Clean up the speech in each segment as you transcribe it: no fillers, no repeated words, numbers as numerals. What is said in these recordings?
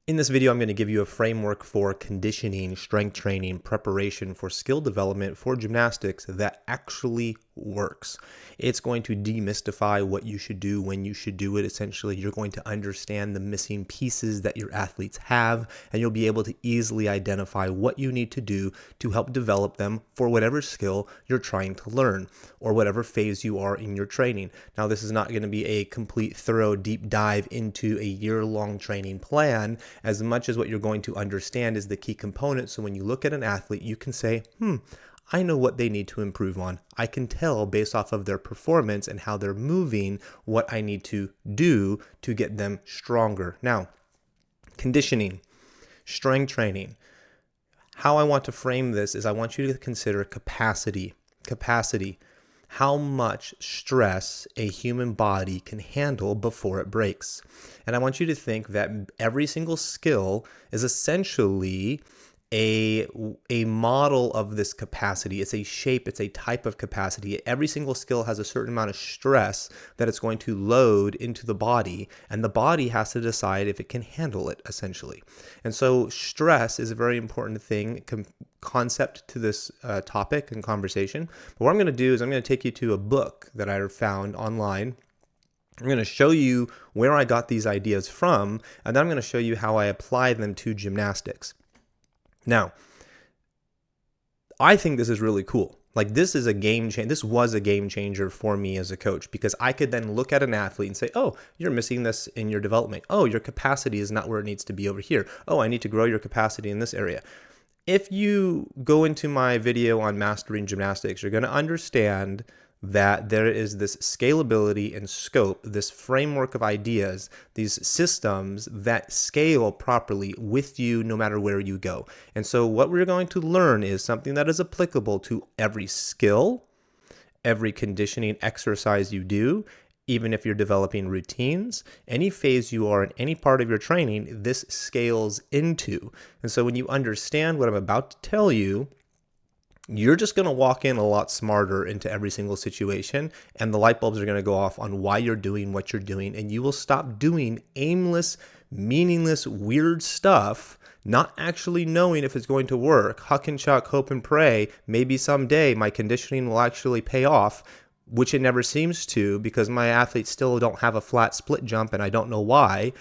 In this video, I'm going to give you a framework for conditioning, strength training, preparation for skill development for gymnastics that actually works. It's going to demystify what you should do when you should do it. Essentially, you're going to understand the missing pieces that your athletes have, and you'll be able to easily identify what you need to do to help develop them for whatever skill you're trying to learn or whatever phase you are in your training. Now, this is not going to be a complete, thorough, deep dive into a year-long training plan, as much as what you're going to understand is the key components. So when you look at an athlete, you can say, I know what they need to improve on. I can tell based off of their performance and how they're moving what I need to do to get them stronger. Now, conditioning, strength training. How I want to frame this is I want you to consider capacity. How much stress a human body can handle before it breaks. And I want you to think that every single skill is essentially a model of this capacity. It's a shape, it's a type of capacity. Every single skill has a certain amount of stress that it's going to load into the body, and the body has to decide if it can handle it, essentially. And so stress is a very important thing, concept to this topic and conversation. But what I'm going to do is I'm going to take you to a book that I found online. I'm going to show you where I got these ideas from, and then I'm going to show you how I apply them to gymnastics. Now, I think this is really cool. Like, this is a game changer. This was a game changer for me as a coach, because I could then look at an athlete and say, oh, you're missing this in your development. Oh, your capacity is not where it needs to be over here. Oh, I need to grow your capacity in this area. If you go into my video on mastering gymnastics, you're going to understand that there is this scalability and scope, this framework of ideas, these systems that scale properly with you no matter where you go. And so what we're going to learn is something that is applicable to every skill, every conditioning exercise you do, even if you're developing routines, any phase you are in any part of your training, this scales into. And so when you understand what I'm about to tell you, you're just going to walk in a lot smarter into every single situation, and the light bulbs are going to go off on why you're doing what you're doing, and you will stop doing aimless, meaningless, weird stuff, not actually knowing if it's going to work. Huck and chuck, hope and pray, maybe someday my conditioning will actually pay off, which it never seems to, because my athletes still don't have a flat split jump, and I don't know why.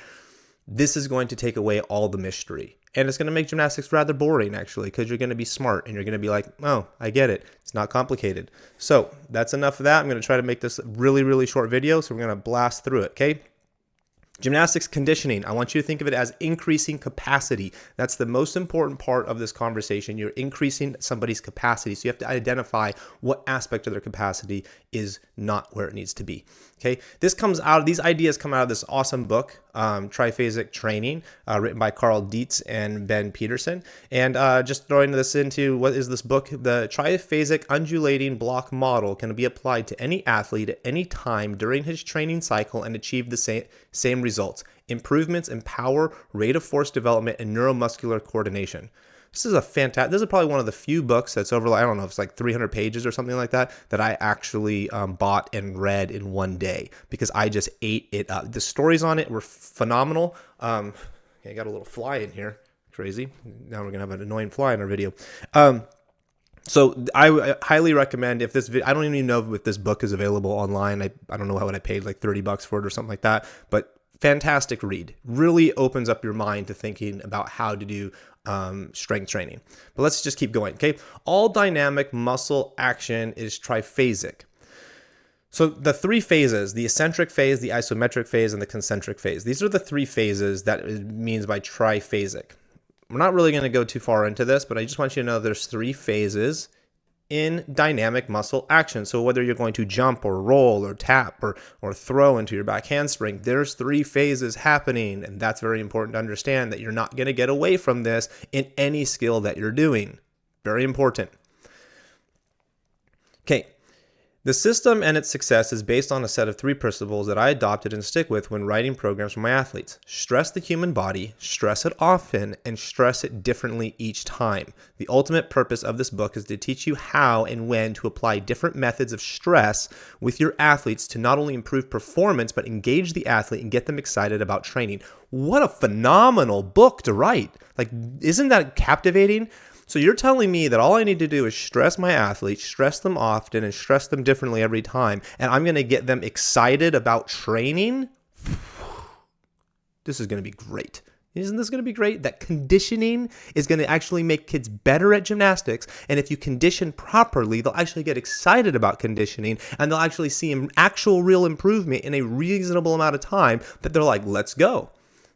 This is going to take away all the mystery. And it's going to make gymnastics rather boring, actually, because you're going to be smart and you're going to be like, oh, I get it. It's not complicated. So that's enough of that. I'm going to try to make this a really, really short video. So we're going to blast through it, okay? Gymnastics conditioning, I want you to think of it as increasing capacity. That's the most important part of this conversation. You're increasing somebody's capacity. So you have to identify what aspect of their capacity is not where it needs to be. Okay, these ideas come out of this awesome book, Triphasic Training, written by Carl Dietz and Ben Peterson. And just throwing this into, what is this book? The triphasic undulating block model can be applied to any athlete at any time during his training cycle and achieve the same results: improvements in power, rate of force development, and neuromuscular coordination. This is probably one of the few books that's over, I don't know, it's like 300 pages or something like that, that I actually bought and read in one day, because I just ate it up. The stories on it were phenomenal. I got a little fly in here. Crazy. Now we're going to have an annoying fly in our video. So I highly recommend, if this video, I don't even know if this book is available online. I don't know what I paid, like $30 for it or something like that, but fantastic read. Really opens up your mind to thinking about how to do strength training. But let's just keep going, okay? All dynamic muscle action is triphasic. So the three phases, the eccentric phase, the isometric phase, and the concentric phase, these are the three phases that it means by triphasic. We're not really going to go too far into this, but I just want you to know there's three phases in dynamic muscle action. So whether you're going to jump or roll or tap or throw into your back handspring, there's three phases happening. And that's very important to understand, that you're not going to get away from this in any skill that you're doing. Very important. Okay. The system and its success is based on a set of 3 principles that I adopted and stick with when writing programs for my athletes. Stress the human body, stress it often, and stress it differently each time. The ultimate purpose of this book is to teach you how and when to apply different methods of stress with your athletes to not only improve performance, but engage the athlete and get them excited about training. What a phenomenal book to write. Like, isn't that captivating? So you're telling me that all I need to do is stress my athletes, stress them often, and stress them differently every time, and I'm going to get them excited about training? This is going to be great. Isn't this going to be great? That conditioning is going to actually make kids better at gymnastics, and if you condition properly, they'll actually get excited about conditioning, and they'll actually see an actual real improvement in a reasonable amount of time that they're like, let's go.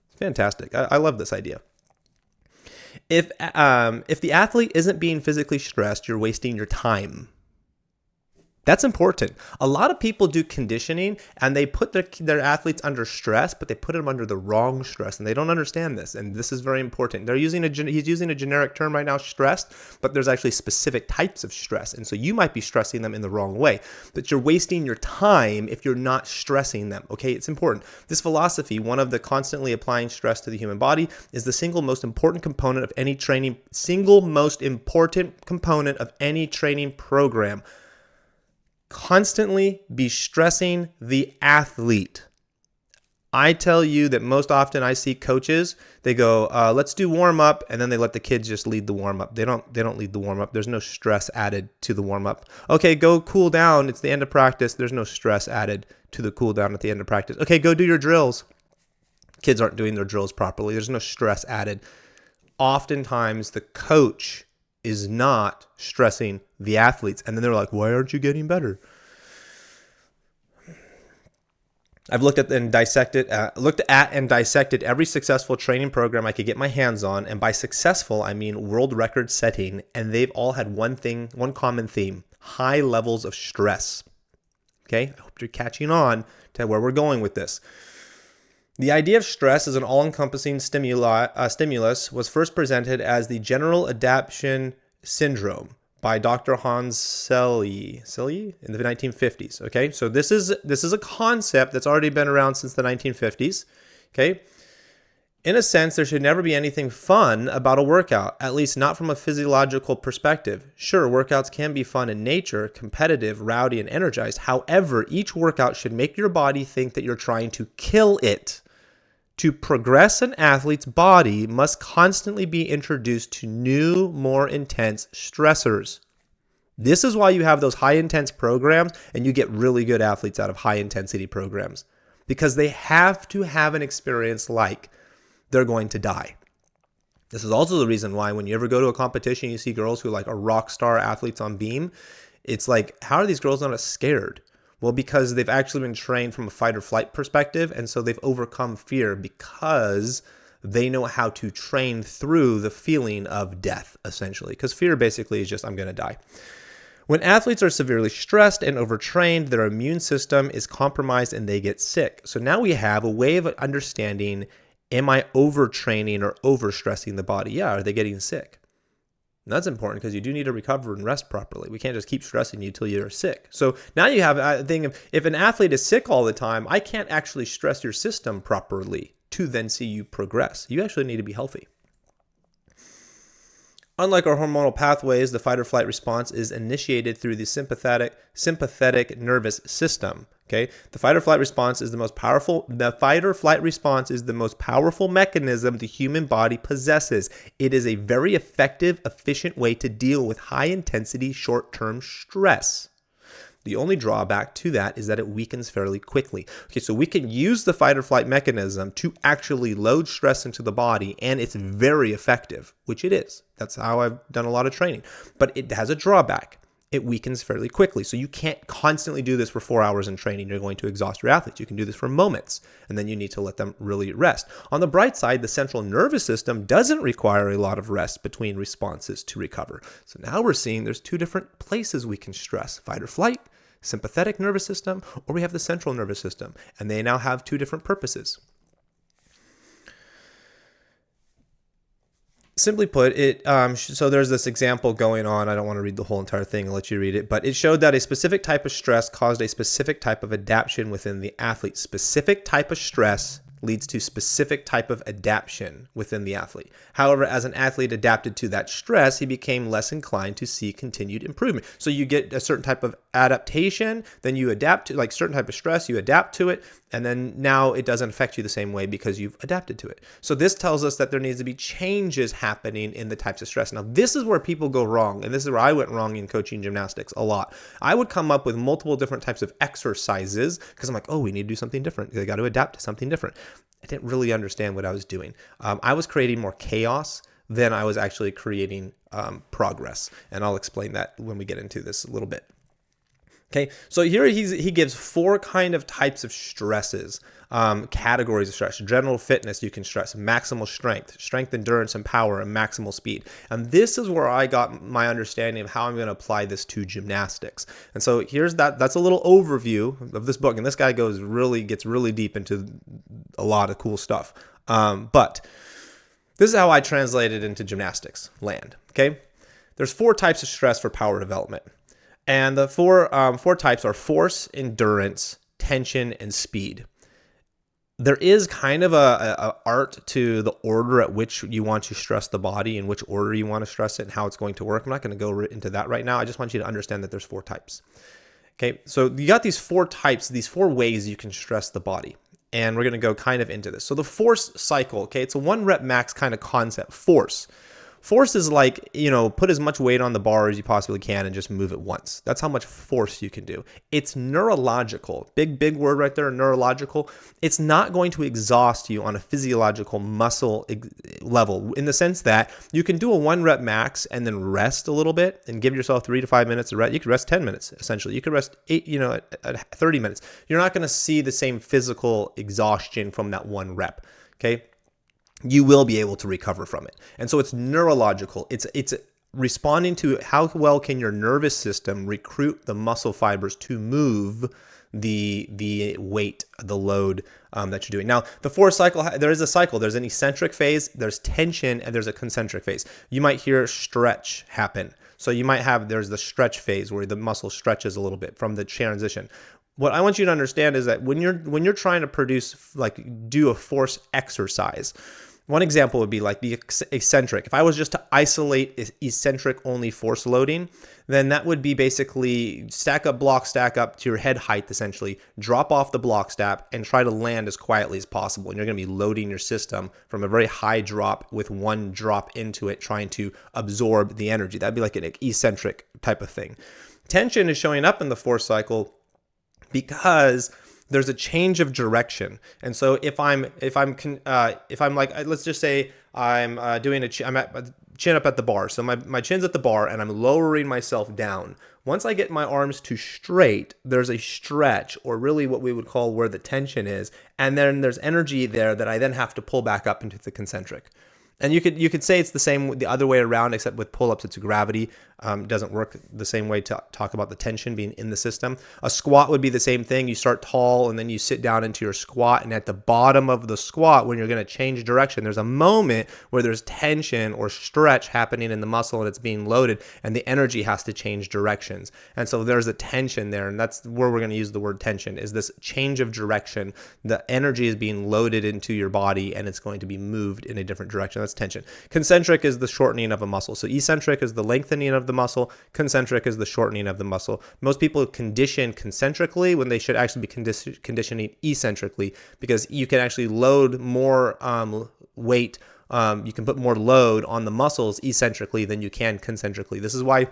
It's fantastic. I love this idea. If the athlete isn't being physically stressed, you're wasting your time. That's important. A lot of people do conditioning and they put their athletes under stress, but they put them under the wrong stress, and they don't understand this. And this is very important. He's using a generic term right now, stressed, but there's actually specific types of stress. And so you might be stressing them in the wrong way, but you're wasting your time if you're not stressing them. Okay, it's important. This philosophy, one of the constantly applying stress to the human body, is the single most important component of any training program. Constantly be stressing the athlete. I tell you that most often I see coaches, they go, let's do warm up, and then they let the kids just lead the warm up. They don't lead the warm up. There's no stress added to the warm up. Okay, go cool down. It's the end of practice. There's no stress added to the cool down at the end of practice. Okay, go do your drills. Kids aren't doing their drills properly. There's no stress added. Oftentimes the coach is not stressing the athletes, and then they're like, why aren't you getting better? I've looked at and dissected every successful training program I could get my hands on, and by successful I mean world record setting, and they've all had one common theme: high levels of stress. Okay, I hope you're catching on to where we're going with this. The idea of stress as an all-encompassing stimulus was first presented as the general adaptation syndrome by Dr. Hans Selye in the 1950s. Okay, so this is a concept that's already been around since the 1950s. Okay, in a sense, there should never be anything fun about a workout, at least not from a physiological perspective. Sure, workouts can be fun in nature, competitive, rowdy, and energized. However, each workout should make your body think that you're trying to kill it. To progress an athlete's body must constantly be introduced to new, more intense stressors. This is why you have those high-intense programs, and you get really good athletes out of high-intensity programs, because they have to have an experience like they're going to die. This is also the reason why when you ever go to a competition, you see girls who are rock star athletes on beam. It's like, how are these girls not scared? Well, because they've actually been trained from a fight or flight perspective, and so they've overcome fear because they know how to train through the feeling of death, essentially. Because fear basically is just, I'm going to die. When athletes are severely stressed and overtrained, their immune system is compromised and they get sick. So now we have a way of understanding, am I overtraining or overstressing the body? Yeah, are they getting sick? And that's important because you do need to recover and rest properly. We can't just keep stressing you till you're sick. So now you have a thing of, if an athlete is sick all the time, I can't actually stress your system properly to then see you progress. You actually need to be healthy. Unlike our hormonal pathways, the fight or flight response is initiated through the sympathetic nervous system. Okay, the fight or flight response is the most powerful. The fight or flight response is the most powerful mechanism the human body possesses. It is a very effective, efficient way to deal with high intensity, short-term stress. The only drawback to that is that it weakens fairly quickly. Okay, so we can use the fight or flight mechanism to actually load stress into the body, and it's very effective, which it is. That's how I've done a lot of training. But it has a drawback. It weakens fairly quickly. So you can't constantly do this for 4 hours in training. You're going to exhaust your athletes. You can do this for moments, and then you need to let them really rest. On the bright side, the central nervous system doesn't require a lot of rest between responses to recover. So now we're seeing there's 2 different places we can stress: fight or flight, sympathetic nervous system, or we have the central nervous system, and they now have 2 different purposes. Simply put, so there's this example going on. I don't want to read the whole entire thing. I'll let you read it. But it showed that a specific type of stress caused a specific type of adaptation within the athlete. Specific type of stress leads to specific type of adaptation within the athlete. However, as an athlete adapted to that stress, he became less inclined to see continued improvement. So you get a certain type of adaptation, then you adapt to like certain type of stress, you adapt to it, and then now it doesn't affect you the same way because you've adapted to it. So this tells us that there needs to be changes happening in the types of stress. Now, this is where people go wrong, and this is where I went wrong in coaching gymnastics a lot. I would come up with multiple different types of exercises because I'm like, oh, we need to do something different. They got to adapt to something different. I didn't really understand what I was doing. I was creating more chaos than I was actually creating progress. And I'll explain that when we get into this a little bit. Okay, so here he gives 4 kind of types of stresses, categories of stress. General fitness, you can stress maximal strength, endurance, and power, and maximal speed. And this is where I got my understanding of how I'm going to apply this to gymnastics. And so here's that's a little overview of this book. And this guy gets really deep into a lot of cool stuff. But this is how I translate it into gymnastics land. Okay, there's 4 types of stress for power development. And the four types are force, endurance, tension, and speed. There is kind of a art to the order at which you want to stress the body and which order you want to stress it and how it's going to work. I'm not going to go into that right now. I just want you to understand that there's 4 types. Okay, so you got these 4 types, these 4 ways you can stress the body. And we're going to go kind of into this. So the force cycle, okay, it's a 1 rep max kind of concept. Force is like, put as much weight on the bar as you possibly can and just move it once. That's how much force you can do. It's neurological. Big word right there, neurological. It's not going to exhaust you on a physiological muscle level in the sense that you can do a 1 rep max and then rest a little bit and give yourself 3 to 5 minutes of rest. You could rest 10 minutes, essentially. You could rest 30 minutes. You're not going to see the same physical exhaustion from that 1 rep, okay? You will be able to recover from it. And so it's neurological. It's responding to how well can your nervous system recruit the muscle fibers to move the weight, the load that you're doing. Now, the force cycle, there is a cycle. There's an eccentric phase, there's tension, and there's a concentric phase. You might hear stretch happen. So you might there's the stretch phase where the muscle stretches a little bit from the transition. What I want you to understand is that when you're trying to do a force exercise, one example would be like the eccentric. If I was just to isolate eccentric only force loading, then that would be basically stack up to your head height, essentially, drop off the block stack and try to land as quietly as possible. And you're going to be loading your system from a very high drop with 1 drop into it, trying to absorb the energy. That'd be like an eccentric type of thing. Tension is showing up in the force cycle because there's a change of direction. And so if I'm like, let's just say I'm doing I'm at chin up at the bar. So my chin's at the bar and I'm lowering myself down. Once I get my arms to straight, there's a stretch, or really what we would call where the tension is. And then there's energy there that I then have to pull back up into the concentric. And you could say it's the other way around, except with pull-ups, it's gravity. Doesn't work the same way to talk about the tension being in the system. A squat would be the same thing. You start tall and then you sit down into your squat. And at the bottom of the squat, when you're going to change direction, there's a moment where there's tension or stretch happening in the muscle and it's being loaded and the energy has to change directions. And so there's a tension there. And that's where we're going to use the word tension, is this change of direction. The energy is being loaded into your body and it's going to be moved in a different direction. That's tension. Concentric is the shortening of a muscle. So eccentric is the lengthening of the muscle. Concentric is the shortening of the muscle. Most people condition concentrically when they should actually be conditioning eccentrically, because you can actually load more weight. You can put more load on the muscles eccentrically than you can concentrically. This is why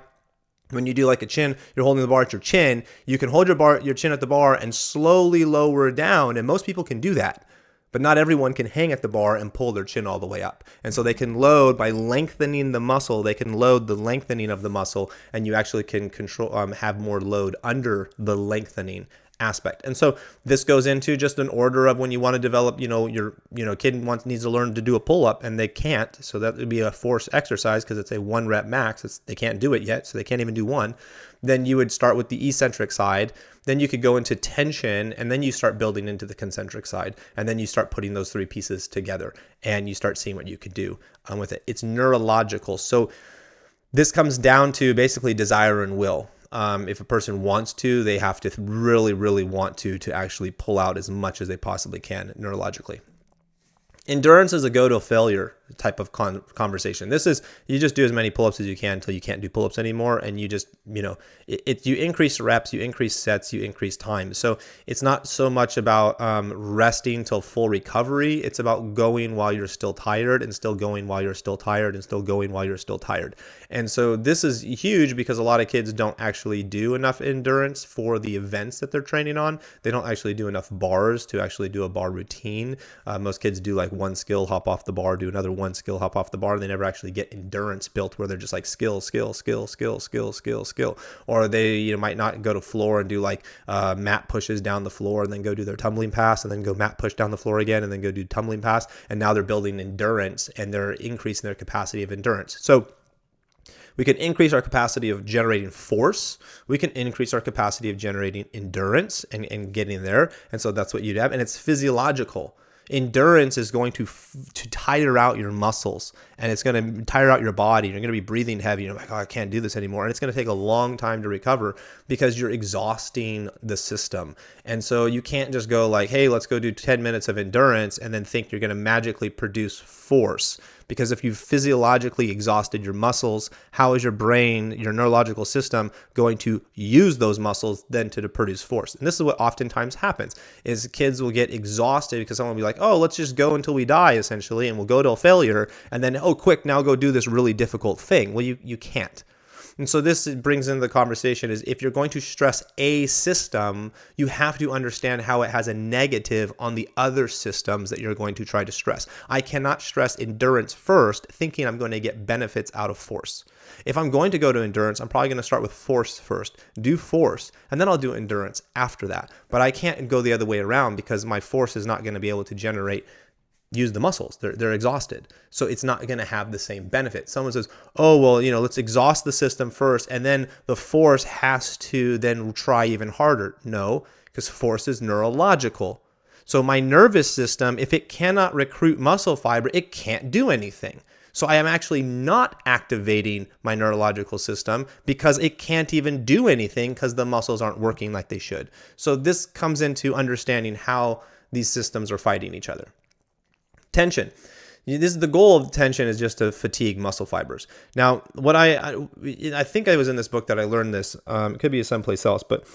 when you do like a chin, you're holding the bar at your chin, you can hold your chin at the bar and slowly lower down. And most people can do that. But not everyone can hang at the bar and pull their chin all the way up. And so they can load by lengthening the muscle. They can load the lengthening of the muscle, and you actually can control, have more load under the lengthening aspect. And so this goes into just an order of when you want to develop, your kid needs to learn to do a pull-up and they can't. So that would be a force exercise because it's a 1 rep max. They can't do it yet, so they can't even do one. Then you would start with the eccentric side. Then you could go into tension, and then you start building into the concentric side. And then you start putting those 3 pieces together and you start seeing what you could do with it. It's neurological. So this comes down to basically desire and will. If a person wants to, they have to really, really want to actually pull out as much as they possibly can neurologically. Endurance is a go to failure type of conversation. This is, you just do as many pull-ups as you can until you can't do pull-ups anymore. And you just, you increase reps, you increase sets, you increase time. So it's not so much about resting till full recovery. It's about going while you're still tired and still going while you're still tired and still going while you're still tired. And so this is huge because a lot of kids don't actually do enough endurance for the events that they're training on. They don't actually do enough bars to actually do a bar routine. Most kids do like one skill, hop off the bar, do another one skill, hop off the bar. They never actually get endurance built where they're just like skill. Or they might not go to floor and do like mat pushes down the floor and then go do their tumbling pass and then go mat push down the floor again and then go do tumbling pass. And now they're building endurance and they're increasing their capacity of endurance. So we can increase our capacity of generating force. We can increase our capacity of generating endurance and getting there. And so that's what you'd have. And it's physiological. Endurance is going to tire out your muscles and it's going to tire out your body. You're going to be breathing heavy. You're like, oh, I can't do this anymore. And it's going to take a long time to recover because you're exhausting the system. And so you can't just go like, hey, let's go do 10 minutes of endurance and then think you're going to magically produce force. Because if you've physiologically exhausted your muscles, how is your brain, your neurological system going to use those muscles then to produce force? And this is what oftentimes happens is kids will get exhausted because someone will be like, oh, let's just go until we die, essentially, and we'll go to a failure. And then, oh, quick, now go do this really difficult thing. Well, you can't. And so this brings into the conversation is if you're going to stress a system, you have to understand how it has a negative on the other systems that you're going to try to stress. I cannot stress endurance first thinking I'm going to get benefits out of force. If I'm going to go to endurance, I'm probably going to start with force first, do force, and then I'll do endurance after that. But I can't go the other way around because my force is not going to be able to use the muscles. They're exhausted. So it's not going to have the same benefit. Someone says, oh, well, let's exhaust the system first and then the force has to then try even harder. No, because force is neurological. So my nervous system, if it cannot recruit muscle fiber, it can't do anything. So I am actually not activating my neurological system because it can't even do anything because the muscles aren't working like they should. So this comes into understanding how these systems are fighting each other. Tension. This is the goal of tension is just to fatigue muscle fibers. Now, what I think I was in this book that I learned this. It could be someplace else, but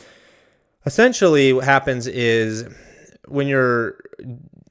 essentially what happens is when you're,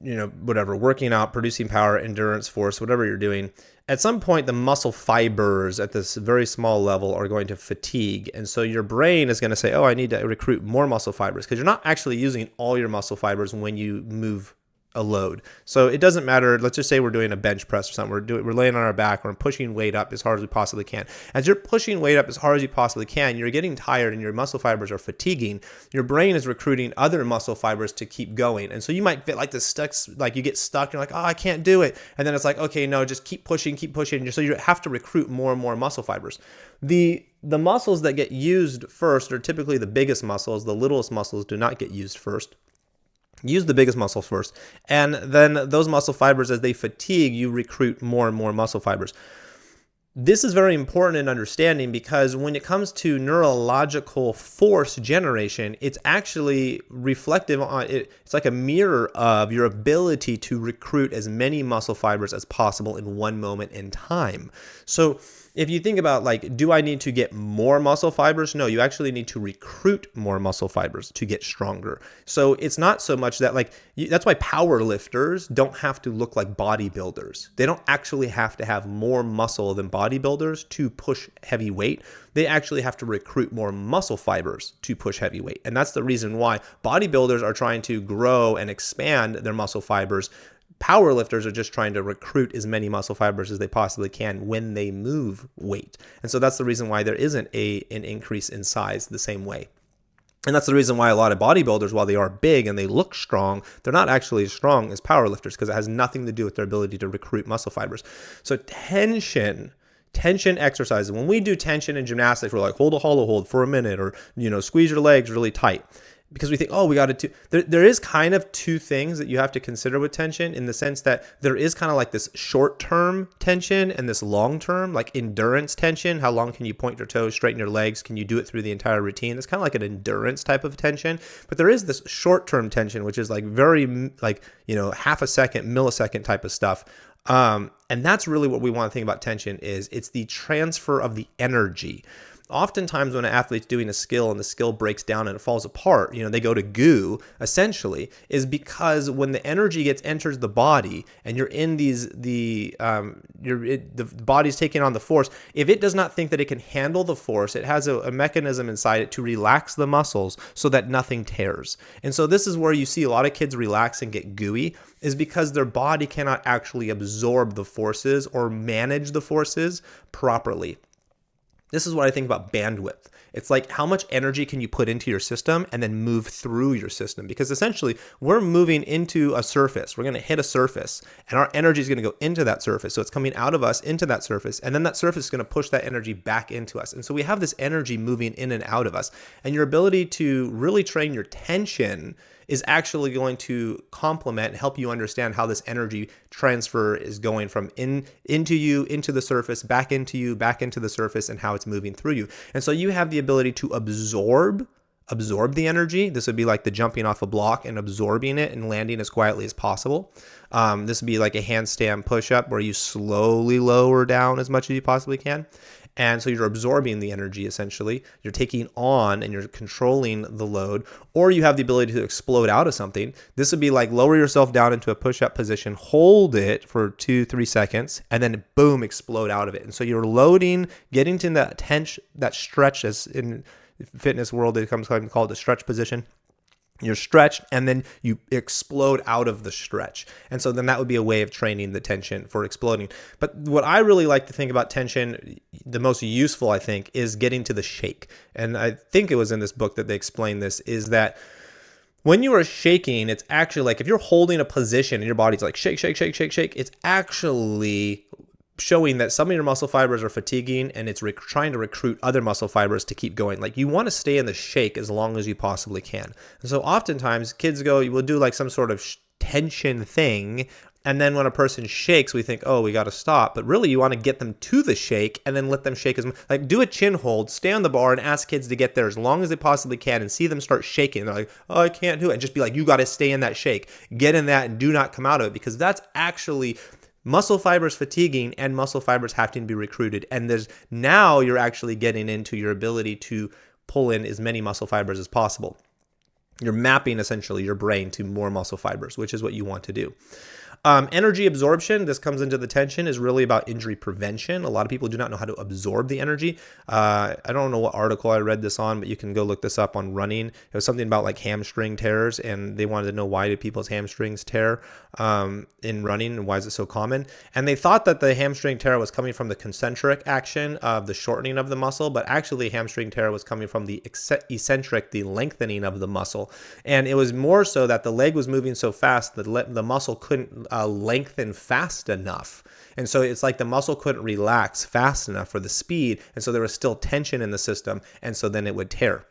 working out, producing power, endurance, force, whatever you're doing, at some point the muscle fibers at this very small level are going to fatigue. And so your brain is going to say, oh, I need to recruit more muscle fibers because you're not actually using all your muscle fibers when you move a load. So it doesn't matter. Let's just say we're doing a bench press or something. We're laying on our back. We're pushing weight up as hard as we possibly can. As you're pushing weight up as hard as you possibly can, you're getting tired and your muscle fibers are fatiguing. Your brain is recruiting other muscle fibers to keep going. And so you might get like this like you get stuck. You're like, oh, I can't do it. And then it's like, okay, no, just keep pushing. So you have to recruit more and more muscle fibers. The muscles that get used first are typically the biggest muscles. The littlest muscles do not get used first. Use the biggest muscles first. And then those muscle fibers, as they fatigue, you recruit more and more muscle fibers. This is very important in understanding because when it comes to neurological force generation, it's actually reflective on it. It's like a mirror of your ability to recruit as many muscle fibers as possible in one moment in time. So if you think about like, do I need to get more muscle fibers? No, you actually need to recruit more muscle fibers to get stronger. So it's not so much that that's why power lifters don't have to look like bodybuilders. They don't actually have to have more muscle than bodybuilders to push heavy weight. They actually have to recruit more muscle fibers to push heavy weight. And that's the reason why bodybuilders are trying to grow and expand their muscle fibers. Power lifters are just trying to recruit as many muscle fibers as they possibly can when they move weight. And so that's the reason why there isn't an increase in size the same way. And that's the reason why a lot of bodybuilders, while they are big and they look strong, they're not actually as strong as powerlifters, because it has nothing to do with their ability to recruit muscle fibers. So tension exercises. When we do tension in gymnastics, we're like, hold a hollow hold for a minute, or, squeeze your legs really tight. Because we think, oh, we got to do. There is kind of two things that you have to consider with tension, in the sense that there is kind of like this short-term tension and this long-term, like endurance tension. How long can you point your toes, straighten your legs? Can you do it through the entire routine? It's kind of like an endurance type of tension. But there is this short-term tension, which is like very half a second, millisecond type of stuff. And that's really what we want to think about tension is. It's the transfer of the energy. Oftentimes when an athlete's doing a skill and the skill breaks down and it falls apart, they go to goo, essentially, is because when the energy enters the body and you're in the body's taking on the force, if it does not think that it can handle the force, it has a mechanism inside it to relax the muscles so that nothing tears. And so this is where you see a lot of kids relax and get gooey, is because their body cannot actually absorb the forces or manage the forces properly. This is what I think about bandwidth. It's like, how much energy can you put into your system and then move through your system? Because essentially, we're moving into a surface. We're going to hit a surface, and our energy is going to go into that surface. So it's coming out of us into that surface, and then that surface is going to push that energy back into us. And so we have this energy moving in and out of us. And your ability to really train your tension is actually going to complement and help you understand how this energy transfer is going from into you, into the surface, back into you, back into the surface, and how it's moving through you. And so you have the ability to absorb the energy. This would be like the jumping off a block and absorbing it and landing as quietly as possible. This would be like a handstand push-up where you slowly lower down as much as you possibly can. And so you're absorbing the energy, essentially. You're taking on and you're controlling the load. Or you have the ability to explode out of something. This would be like lower yourself down into a push-up position, hold it for 2-3 seconds, and then boom, explode out of it. And so you're loading, getting to that tension, that stretch, as in fitness world, it comes called the stretch position. You're stretched, and then you explode out of the stretch. And so then that would be a way of training the tension for exploding. But what I really like to think about tension, the most useful, I think, is getting to the shake. And I think it was in this book that they explained this, is that when you are shaking, it's actually like if you're holding a position and your body's like shake, shake, shake, shake, shake, it's actually showing that some of your muscle fibers are fatiguing, and it's trying to recruit other muscle fibers to keep going. Like, you want to stay in the shake as long as you possibly can. And so oftentimes kids will do like some sort of tension thing, and then when a person shakes, we think, oh, we got to stop. But really, you want to get them to the shake and then let them shake as much. Like, do a chin hold, stay on the bar, and ask kids to get there as long as they possibly can, and see them start shaking. They're like, oh, I can't do it. And just be like, you got to stay in that shake. Get in that and do not come out of it, because that's actually muscle fibers fatiguing, and muscle fibers having to be recruited. And now you're actually getting into your ability to pull in as many muscle fibers as possible. You're mapping essentially your brain to more muscle fibers, which is what you want to do. Energy absorption, this comes into the tension, is really about injury prevention. A lot of people do not know how to absorb the energy. I don't know what article I read this on, but you can go look this up on running. It was something about like hamstring tears, and they wanted to know, why do people's hamstrings tear in running, and why is it so common? And they thought that the hamstring tear was coming from the concentric action of the shortening of the muscle, but actually hamstring tear was coming from the eccentric, the lengthening of the muscle. And it was more so that the leg was moving so fast that the muscle couldn't lengthen fast enough. And so it's like the muscle couldn't relax fast enough for the speed. And so there was still tension in the system. And so then it would tear.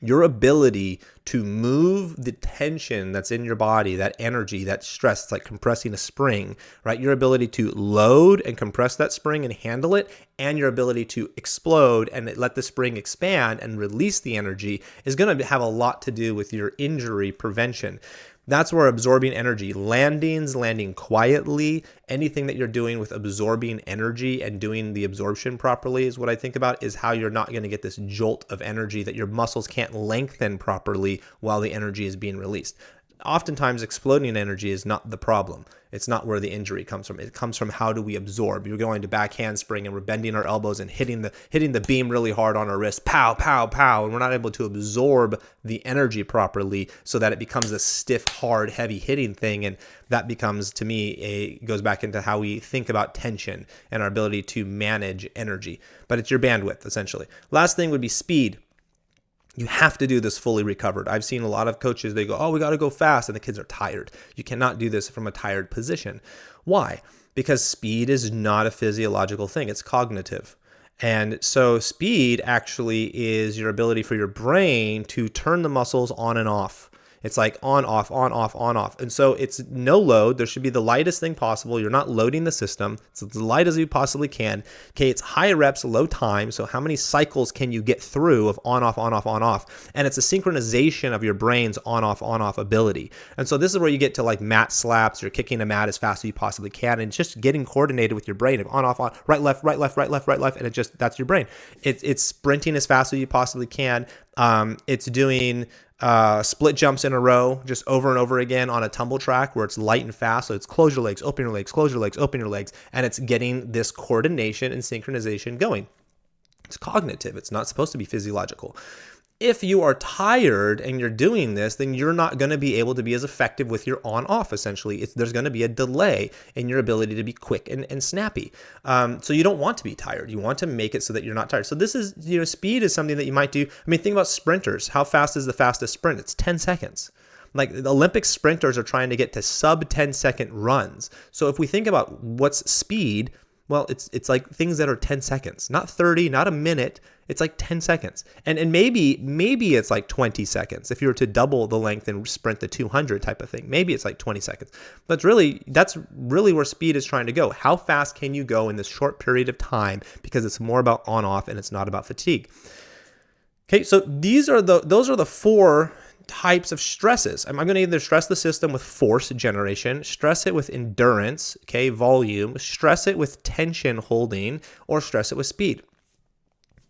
Your ability to move the tension that's in your body, that energy, that stress, it's like compressing a spring, right? Your ability to load and compress that spring and handle it, and your ability to explode and let the spring expand and release the energy, is going to have a lot to do with your injury prevention. That's where absorbing energy, landing quietly, anything that you're doing with absorbing energy and doing the absorption properly is what I think about, is how you're not going to get this jolt of energy that your muscles can't lengthen properly while the energy is being released. Oftentimes, exploding energy is not the problem. It's not where the injury comes from. It comes from, how do we absorb? You're going to back handspring, and we're bending our elbows and hitting the beam really hard on our wrist, pow, pow, pow, and we're not able to absorb the energy properly, so that it becomes a stiff, hard, heavy hitting thing. And that becomes, to me, goes back into how we think about tension and our ability to manage energy. But it's your bandwidth, essentially. Last thing would be speed. You have to do this fully recovered. I've seen a lot of coaches, they go, oh, we got to go fast, and the kids are tired. You cannot do this from a tired position. Why? Because speed is not a physiological thing. It's cognitive. And so speed actually is your ability for your brain to turn the muscles on and off. It's like on, off, on, off, on, off. And so it's no load. There should be the lightest thing possible. You're not loading the system. It's as light as you possibly can. Okay, it's high reps, low time. So how many cycles can you get through of on, off, on, off, on, off? And it's a synchronization of your brain's on, off ability. And so this is where you get to like mat slaps. You're kicking a mat as fast as you possibly can and just getting coordinated with your brain of on, off, on, right, left, right, left, right, left, right, left. And that's your brain. It's sprinting as fast as you possibly can. It's doing split jumps in a row just over and over again on a tumble track where it's light and fast. So it's close your legs, open your legs, close your legs, open your legs. And it's getting this coordination and synchronization going. It's cognitive. It's not supposed to be physiological. If you are tired and you're doing this, then you're not going to be able to be as effective with your on-off, essentially. There's going to be a delay in your ability to be quick and snappy. So you don't want to be tired. You want to make it so that you're not tired. So this is, speed is something that you might do. I mean, think about sprinters. How fast is the fastest sprint? It's 10 seconds. Like the Olympic sprinters are trying to get to sub 10-second runs. So if we think about what's speed, well, it's like things that are 10 seconds, not 30, not a minute. It's like 10 seconds. And maybe it's like 20 seconds. If you were to double the length and sprint the 200 type of thing, maybe it's like 20 seconds. That's really where speed is trying to go. How fast can you go in this short period of time? Because it's more about on-off and it's not about fatigue. Okay, so those are the four types of stresses. I'm going to either stress the system with force generation, stress it with endurance, okay, volume, stress it with tension holding, or stress it with speed.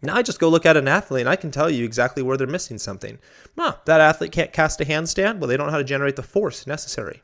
Now I just go look at an athlete and I can tell you exactly where they're missing something. That athlete can't cast a handstand. Well, they don't know how to generate the force necessary.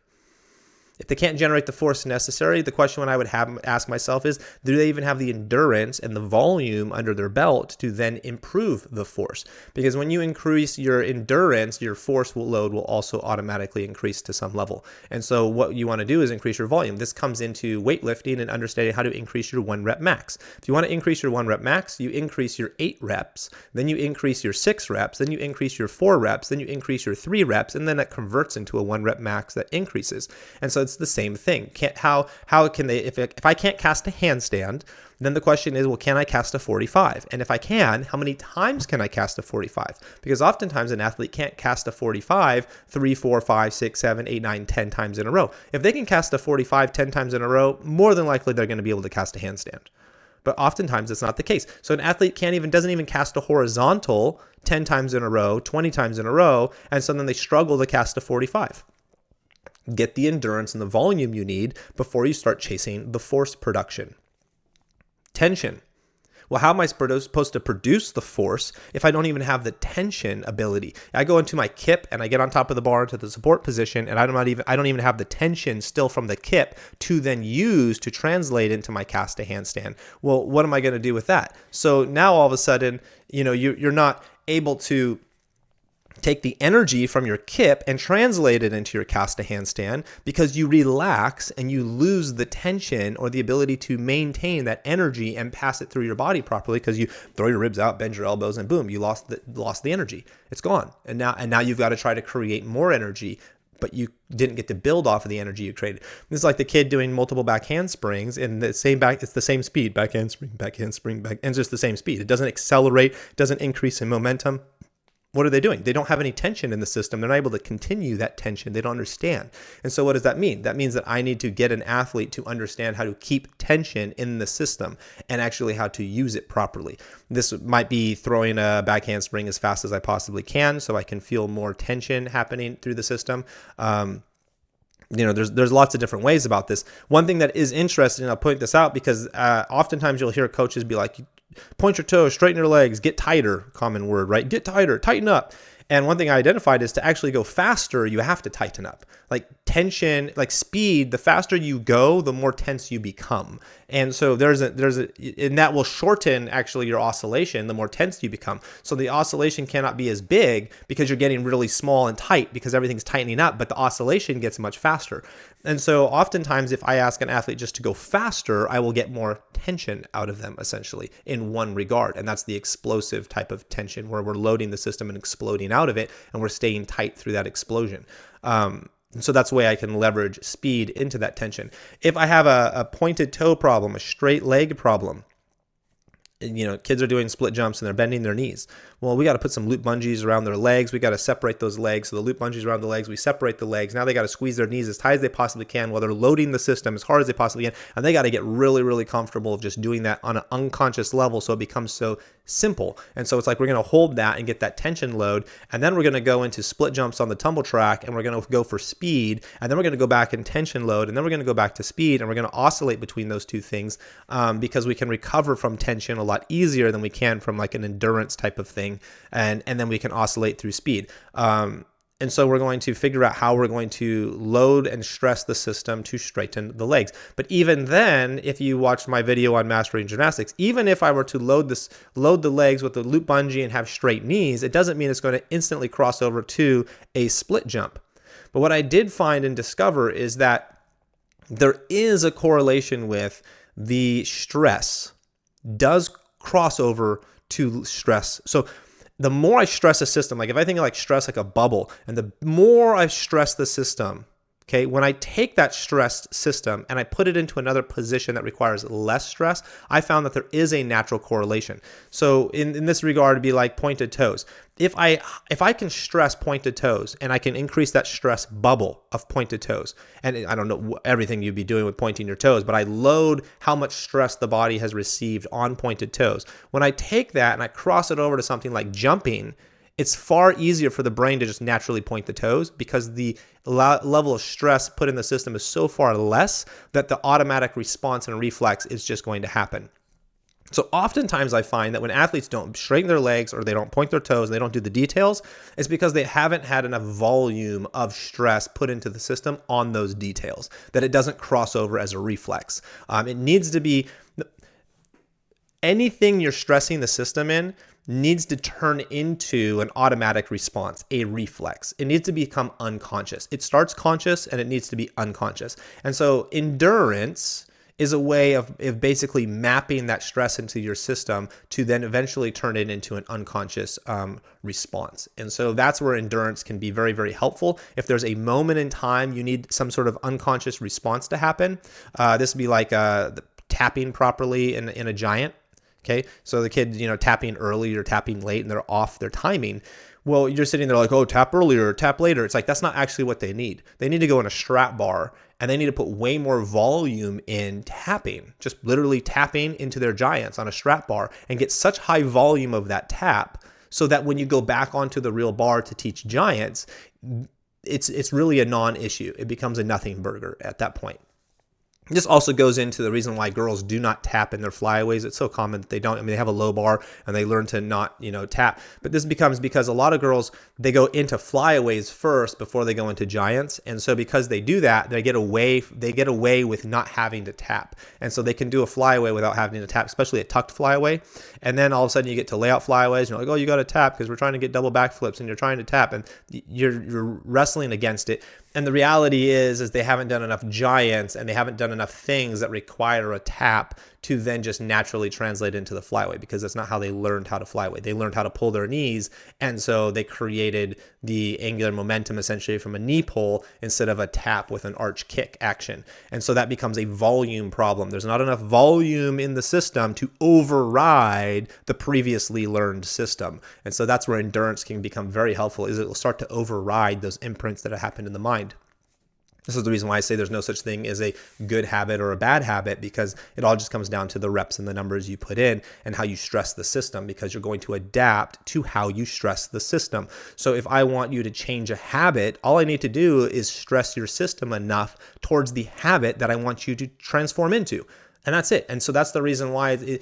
If they can't generate the force necessary, the question I would ask myself is, do they even have the endurance and the volume under their belt to then improve the force? Because when you increase your endurance, your force load will also automatically increase to some level. And so what you want to do is increase your volume. This comes into weightlifting and understanding how to increase your 1 rep max. If you want to increase your 1 rep max, you increase your 8 reps, then you increase your 6 reps, then you increase your 4 reps, then you increase your 3 reps, and then it converts into a 1 rep max that increases. And so it's the same thing. How can they, if I can't cast a handstand, then the question is, well, can I cast a 45? And if I can, how many times can I cast a 45? Because oftentimes an athlete can't cast a 45 3, 4, 5, 6, 7, 8, 9, 10 times in a row. If they can cast a 45 10 times in a row, more than likely they're going to be able to cast a handstand. But oftentimes it's not the case. So an athlete doesn't even cast a horizontal 10 times in a row, 20 times in a row, and so then they struggle to cast a 45. Get the endurance and the volume you need before you start chasing the force production. Tension. Well, how am I supposed to produce the force if I don't even have the tension ability? I go into my kip and I get on top of the bar into the support position, and I don't even have the tension still from the kip to then use to translate into my cast a handstand. Well, what am I going to do with that? So now all of a sudden, you're not able to take the energy from your kip and translate it into your cast a handstand because you relax and you lose the tension or the ability to maintain that energy and pass it through your body properly because you throw your ribs out, bend your elbows, and boom, you lost the energy. It's gone. And now you've got to try to create more energy, but you didn't get to build off of the energy you created. This is like the kid doing multiple back handsprings and it's the same speed, back handspring, and it's just the same speed. It doesn't accelerate, doesn't increase in momentum. What are they doing? They don't have any tension in the system. They're not able to continue that tension. They don't understand. And so what does that mean? That means that I need to get an athlete to understand how to keep tension in the system and actually how to use it properly. This might be throwing a back handspring as fast as I possibly can so I can feel more tension happening through the system. There's lots of different ways about this. One thing that is interesting, and I'll point this out because oftentimes you'll hear coaches be like, point your toes, straighten your legs, get tighter, common word, right? Get tighter, tighten up. And one thing I identified is to actually go faster, you have to tighten up. Like tension, like speed, the faster you go, the more tense you become. And so and that will shorten actually your oscillation, the more tense you become. So the oscillation cannot be as big because you're getting really small and tight because everything's tightening up, but the oscillation gets much faster. And so oftentimes if I ask an athlete just to go faster, I will get more tension out of them essentially in one regard. And that's the explosive type of tension where we're loading the system and exploding out of it, and we're staying tight through that explosion. So that's the way I can leverage speed into that tension. If I have a pointed toe problem, a straight leg problem, kids are doing split jumps and they're bending their knees. Well, we got to put some loop bungees around their legs. We got to separate those legs. So the loop bungees around the legs, we separate the legs. Now they got to squeeze their knees as tight as they possibly can while they're loading the system as hard as they possibly can. And they got to get really, really comfortable of just doing that on an unconscious level so it becomes so simple. And so it's like we're going to hold that and get that tension load. And then we're going to go into split jumps on the tumble track and we're going to go for speed. And then we're going to go back in tension load. And then we're going to go back to speed. And we're going to oscillate between those two things because we can recover from tension a lot easier than we can from like an endurance type of thing. And then we can oscillate through speed. And so we're going to figure out how we're going to load and stress the system to straighten the legs. But even then, if you watched my video on mastering gymnastics, even if I were to load the legs with the loop bungee and have straight knees, it doesn't mean it's going to instantly cross over to a split jump. But what I did find and discover is that there is a correlation with the stress does cross over to stress. So the more I stress a system, like if I think of like stress like a bubble, and the more I stress the system, okay, when I take that stressed system and I put it into another position that requires less stress, I found that there is a natural correlation. So in this regard, it'd be like pointed toes. If I can stress pointed toes and I can increase that stress bubble of pointed toes, and I don't know everything you'd be doing with pointing your toes, but I load how much stress the body has received on pointed toes. When I take that and I cross it over to something like jumping, it's far easier for the brain to just naturally point the toes because the level of stress put in the system is so far less that the automatic response and reflex is just going to happen. So oftentimes I find that when athletes don't straighten their legs or they don't point their toes and they don't do the details, it's because they haven't had enough volume of stress put into the system on those details, that it doesn't cross over as a reflex. It needs to be, anything you're stressing the system in needs to turn into an automatic response, a reflex. It needs to become unconscious. It starts conscious and it needs to be unconscious. And so endurance is a way of basically mapping that stress into your system to then eventually turn it into an unconscious response. And so that's where endurance can be very, very helpful. If there's a moment in time you need some sort of unconscious response to happen, this would be like tapping properly in a giant. Okay, so the kid, tapping early or tapping late and they're off their timing. Well, you're sitting there like, oh, tap earlier or tap later. It's like, that's not actually what they need. They need to go in a strap bar and they need to put way more volume in tapping, just literally tapping into their giants on a strap bar and get such high volume of that tap so that when you go back onto the real bar to teach giants, it's really a non-issue. It becomes a nothing burger at that point. This also goes into the reason why girls do not tap in their flyaways. It's so common that they don't. I mean, they have a low bar and they learn to not, tap. But this becomes because a lot of girls, they go into flyaways first before they go into giants. And so because they do that, they get away with not having to tap. And so they can do a flyaway without having to tap, especially a tucked flyaway. And then all of a sudden you get to layout flyaways and you're like, oh, you got to tap because we're trying to get double backflips and you're trying to tap and you're wrestling against it. And the reality is they haven't done enough giants and they haven't done enough things that require a tap to then just naturally translate into the flyway, because that's not how they learned how to flyway. They learned how to pull their knees, and so they created the angular momentum essentially from a knee pull instead of a tap with an arch kick action. And so that becomes a volume problem. There's not enough volume in the system to override the previously learned system. And so that's where endurance can become very helpful, is it will start to override those imprints that have happened in the mind. This is the reason why I say there's no such thing as a good habit or a bad habit, because it all just comes down to the reps and the numbers you put in and how you stress the system, because you're going to adapt to how you stress the system. So if I want you to change a habit, all I need to do is stress your system enough towards the habit that I want you to transform into. And that's it. And so that's the reason why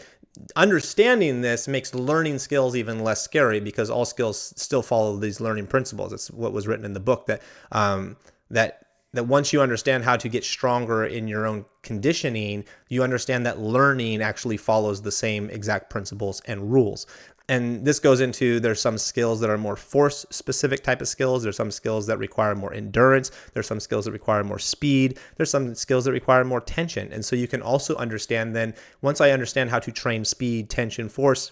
understanding this makes learning skills even less scary, because all skills still follow these learning principles. It's what was written in the book, that that once you understand how to get stronger in your own conditioning, you understand that learning actually follows the same exact principles and rules. And this goes into, there's some skills that are more force specific type of skills. There's some skills that require more endurance. There's some skills that require more speed. There's some skills that require more tension. And so you can also understand then, once I understand how to train speed, tension, force,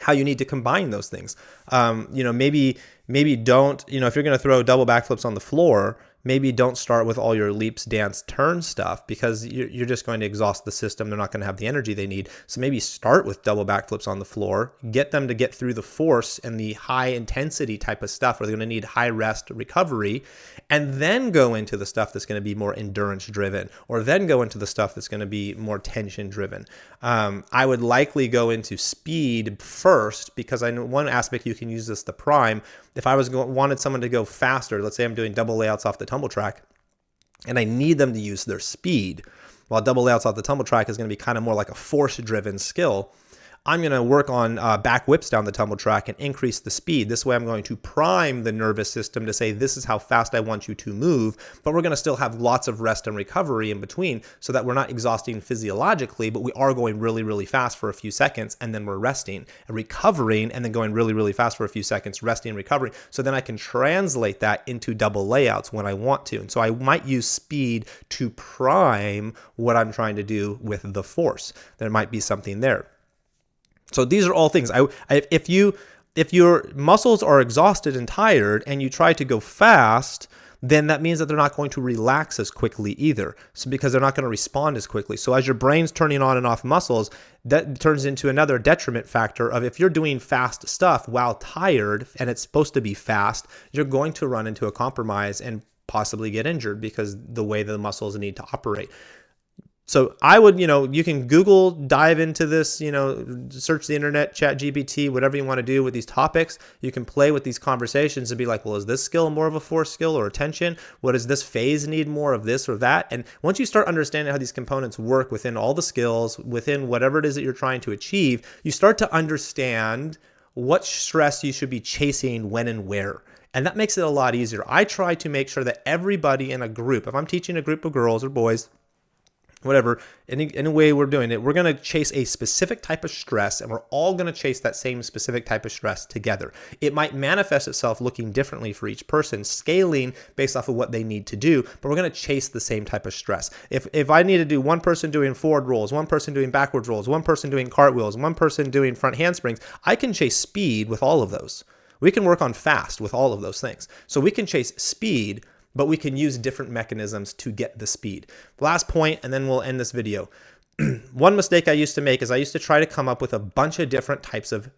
how you need to combine those things. Maybe don't, if you're going to throw double backflips on the floor, maybe don't start with all your leaps, dance, turn stuff, because you're just going to exhaust the system. They're not going to have the energy they need. So maybe start with double backflips on the floor, get them to get through the force and the high intensity type of stuff where they're going to need high rest recovery, and then go into the stuff that's going to be more endurance driven, or then go into the stuff that's going to be more tension driven. I would likely go into speed first, because I know one aspect you can use this to prime. If I wanted someone to go faster, let's say I'm doing double layouts off the tumble track, and I need them to use their speed, while double layouts off the tumble track is going to be kind of more like a force-driven skill, I'm going to work on back whips down the tumble track and increase the speed. This way I'm going to prime the nervous system to say, this is how fast I want you to move, but we're going to still have lots of rest and recovery in between, so that we're not exhausting physiologically, but we are going really, really fast for a few seconds, and then we're resting and recovering, and then going really, really fast for a few seconds, resting and recovering. So then I can translate that into double layouts when I want to. And so I might use speed to prime what I'm trying to do with the force. There might be something there. So these are all things. If your muscles are exhausted and tired and you try to go fast, then that means that they're not going to relax as quickly either. So because they're not going to respond as quickly. So as your brain's turning on and off muscles, that turns into another detriment factor of, if you're doing fast stuff while tired and it's supposed to be fast, you're going to run into a compromise and possibly get injured, because the way the muscles need to operate. So I would, you can Google, dive into this, search the internet, chat GPT, whatever you want to do with these topics. You can play with these conversations and be like, well, is this skill more of a force skill or a tension? What does this phase need more of, this or that? And once you start understanding how these components work within all the skills, within whatever it is that you're trying to achieve, you start to understand what stress you should be chasing when and where. And that makes it a lot easier. I try to make sure that everybody in a group, if I'm teaching a group of girls or boys, whatever, any way we're doing it, we're going to chase a specific type of stress, and we're all going to chase that same specific type of stress together. It might manifest itself looking differently for each person, scaling based off of what they need to do, but we're going to chase the same type of stress. If I need to do one person doing forward rolls, one person doing backwards rolls, one person doing cartwheels, one person doing front handsprings, I can chase speed with all of those. We can work on fast with all of those things. So we can chase speed, but we can use different mechanisms to get the speed. Last point, and then we'll end this video. One mistake I used to make is I used to try to come up with a bunch of different types of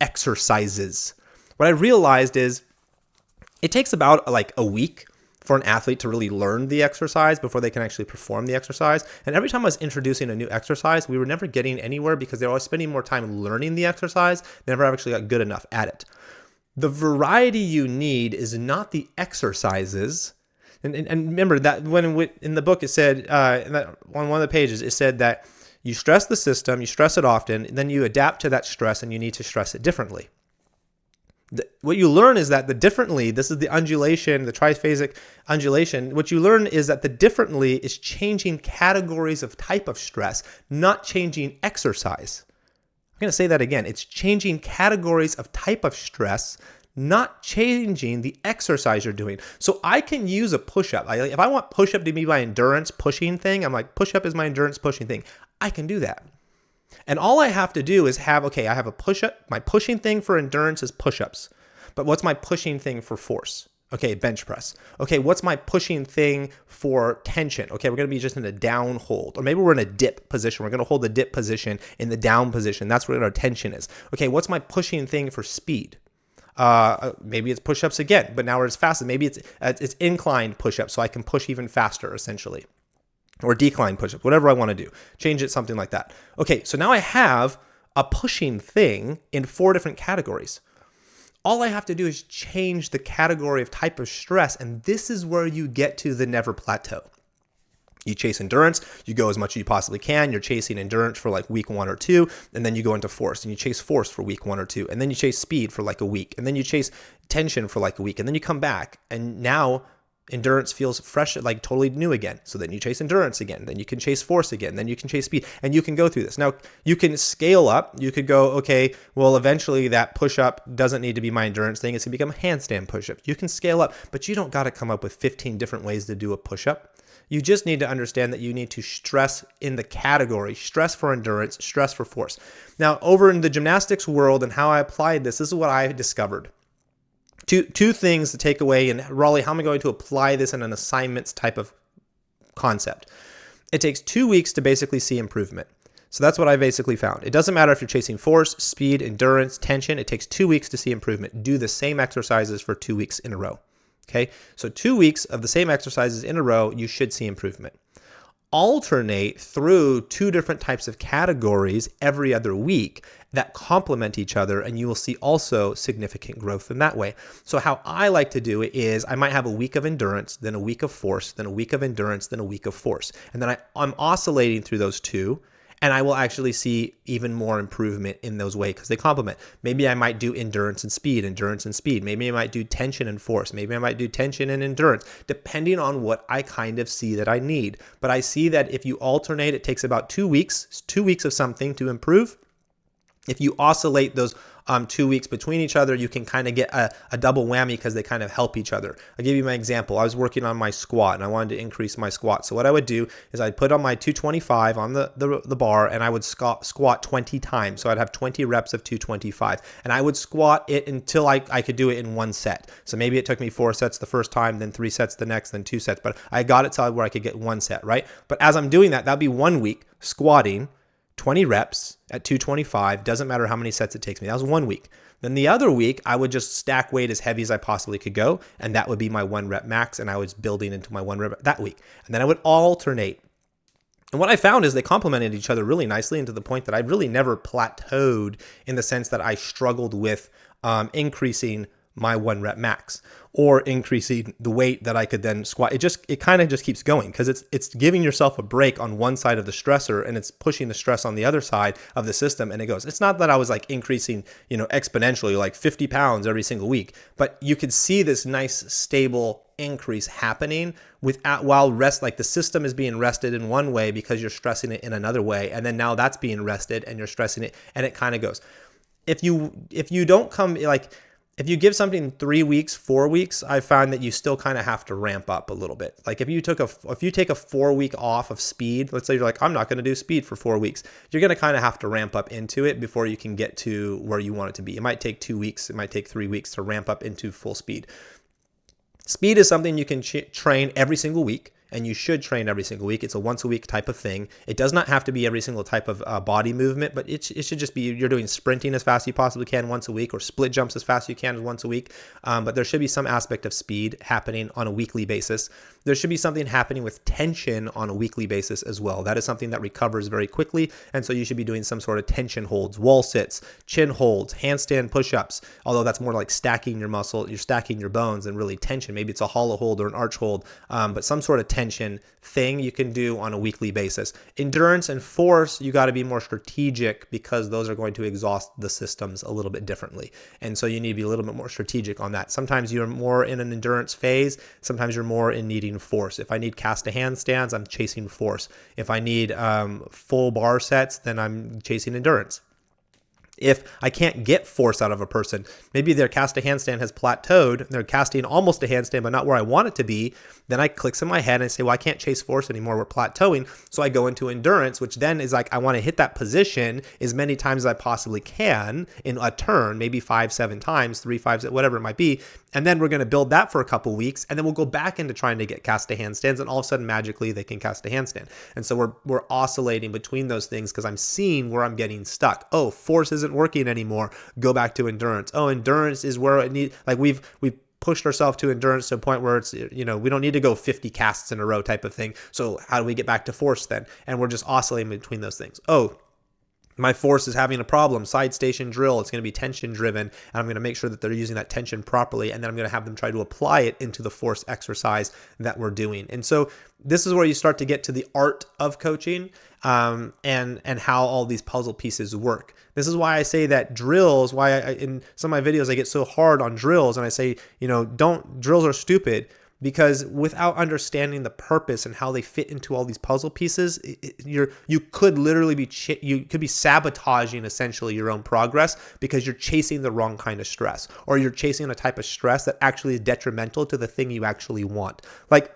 exercises. What I realized is it takes about like a week for an athlete to really learn the exercise before they can actually perform the exercise. And every time I was introducing a new exercise, we were never getting anywhere, because they were always spending more time learning the exercise, never actually got good enough at it. The variety you need is not the exercises. And remember that when in the book it said, on one of the pages, it said that you stress the system, you stress it often, and then you adapt to that stress, and you need to stress it differently. What you learn is that the differently, this is the undulation, the triphasic undulation. What you learn is that the differently is changing categories of type of stress, not changing exercise. I'm going to say that again. It's changing categories of type of stress, not changing the exercise you're doing. So I can use a push-up. If I want push-up to be my endurance pushing thing, I'm like, push-up is my endurance pushing thing. I can do that. And all I have to do is I have a push-up. My pushing thing for endurance is push-ups. But what's my pushing thing for force? Okay, bench press. Okay, what's my pushing thing for tension? Okay, we're going to be just in a down hold. Or maybe we're in a dip position. We're going to hold the dip position in the down position. That's where our tension is. Okay, what's my pushing thing for speed? Maybe it's push-ups again, but now we're as fast. Maybe it's inclined push-ups, so I can push even faster, essentially. Or decline push-ups, whatever I want to do. Change it, something like that. Okay, so now I have a pushing thing in 4 different categories. All I have to do is change the category of type of stress, and this is where you get to the never plateau. You chase endurance, you go as much as you possibly can. You're chasing endurance for like week 1 or 2, and then you go into force, and you chase force for week 1 or 2, and then you chase speed for like a week, and then you chase tension for like a week, and then you come back, and now endurance feels fresh, like totally new again. So then you chase endurance again, then you can chase force again, then you can chase speed, and you can go through this. Now, you can scale up. You could go, okay, well, eventually that push-up doesn't need to be my endurance thing. It's going to become a handstand push-up. You can scale up, but you don't got to come up with 15 different ways to do a push-up. You just need to understand that you need to stress in the category, stress for endurance, stress for force. Now, over in the gymnastics world and how I applied this is what I discovered. Two things to take away. And Raleigh, how am I going to apply this in an assignments type of concept? It takes 2 weeks to basically see improvement. So that's what I basically found. It doesn't matter if you're chasing force, speed, endurance, tension. It takes 2 weeks to see improvement. Do the same exercises for 2 weeks in a row. Okay, so 2 weeks of the same exercises in a row, you should see improvement. Alternate through 2 different types of categories every other week that complement each other, and you will see also significant growth in that way. So how I like to do it is I might have a week of endurance, then a week of force, then a week of endurance, then a week of force. And then I'm oscillating through those 2. And I will actually see even more improvement in those ways because they complement. Maybe I might do endurance and speed. Maybe I might do tension and force. Maybe I might do tension and endurance, depending on what I kind of see that I need. But I see that if you alternate, it takes about 2 weeks, 2 weeks of something to improve. If you oscillate those 2 weeks between each other, you can kind of get a double whammy because they kind of help each other. I'll give you my example. I was working on my squat and I wanted to increase my squat. So what I would do is I'd put on my 225 on the bar and I would squat 20 times. So I'd have 20 reps of 225 and I would squat it until I could do it in 1 set. So maybe it took me 4 sets the first time, then 3 sets the next, then 2 sets. But I got it to where I could get 1 set, right? But as I'm doing that, that'd be 1 week squatting 20 reps at 225, doesn't matter how many sets it takes me. That was 1 week. Then the other week, I would just stack weight as heavy as I possibly could go, and that would be my 1 rep max, and I was building into my 1 rep that week. And then I would alternate. And what I found is they complemented each other really nicely, and to the point that I really never plateaued in the sense that I struggled with increasing my 1 rep max or increasing the weight that I could then squat. It kind of just keeps going because it's giving yourself a break on one side of the stressor and it's pushing the stress on the other side of the system. And it goes, it's not that I was like increasing, exponentially like 50 pounds every single week, but you could see this nice stable increase happening while the system is being rested in one way because you're stressing it in another way. And then now that's being rested and you're stressing it and it kind of goes. If you don't come if you give something 3 weeks, 4 weeks, I found that you still kind of have to ramp up a little bit. Like if you take a 4 week off of speed, let's say you're like, I'm not going to do speed for 4 weeks. You're going to kind of have to ramp up into it before you can get to where you want it to be. It might take 2 weeks. It might take 3 weeks to ramp up into full speed. Speed is something you can train every single week. And you should train every single week. It's a once a week type of thing. It does not have to be every single type of body movement, but it should just be you're doing sprinting as fast as you possibly can once a week or split jumps as fast as you can once a week. But there should be some aspect of speed happening on a weekly basis. There should be something happening with tension on a weekly basis as well. That is something that recovers very quickly. And so you should be doing some sort of tension holds, wall sits, chin holds, handstand push-ups, although that's more like stacking your muscle, you're stacking your bones and really tension. Maybe it's a hollow hold or an arch hold, but some sort of tension thing you can do on a weekly basis. Endurance and force, you got to be more strategic because those are going to exhaust the systems a little bit differently. And so you need to be a little bit more strategic on that. Sometimes you're more in an endurance phase. Sometimes you're more in needing force. If I need cast to handstands, I'm chasing force. If I need full bar sets, then I'm chasing endurance. If I can't get force out of a person, maybe their cast to handstand has plateaued, they're casting almost a handstand, but not where I want it to be, then I clicks in my head and I say, well, I can't chase force anymore, we're plateauing. So I go into endurance, which then is like, I want to hit that position as many times as I possibly can in a turn, maybe 5, 7 times, 3, 5, whatever it might be. And then we're going to build that for a couple weeks. And then we'll go back into trying to get cast to handstands. And all of a sudden, magically, they can cast a handstand. And so we're oscillating between those things because I'm seeing where I'm getting stuck. Oh, force isn't working anymore. Go back to endurance. Oh, endurance is where it needs, like we've pushed ourselves to endurance to a point where it's, we don't need to go 50 casts in a row type of thing. So how do we get back to force then? And we're just oscillating between those things. Oh, my force is having a problem, side station drill, it's going to be tension driven, and I'm going to make sure that they're using that tension properly, and then I'm going to have them try to apply it into the force exercise that we're doing. And so this is where you start to get to the art of coaching, and how all these puzzle pieces work. This is why I say that drills, in some of my videos I get so hard on drills, and I say, drills are stupid. Because without understanding the purpose and how they fit into all these puzzle pieces, you could literally be sabotaging essentially your own progress because you're chasing the wrong kind of stress, or you're chasing a type of stress that actually is detrimental to the thing you actually want. Like,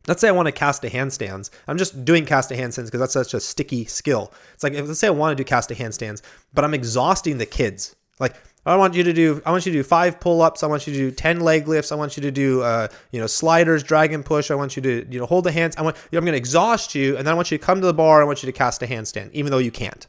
let's say I want to cast a handstands. I'm just doing cast a handstands because that's such a sticky skill. It's like, let's say I want to do cast a handstands, but I'm exhausting the kids. Like, I want you to do 5 pull-ups. I want you to do 10 leg lifts. I want you to do, sliders, drag and push. I want you to, hold the hands. I'm going to exhaust you. And then I want you to come to the bar. I want you to cast a handstand, even though you can't.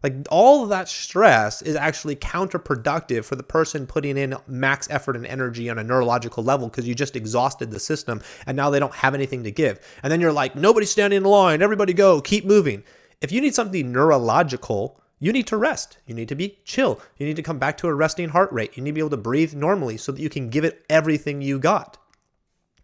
Like, all of that stress is actually counterproductive for the person putting in max effort and energy on a neurological level, because you just exhausted the system and now they don't have anything to give. And then you're like, nobody's standing in line. Everybody go, keep moving. If you need something neurological, you need to rest. You need to be chill. You need to come back to a resting heart rate. You need to be able to breathe normally so that you can give it everything you got.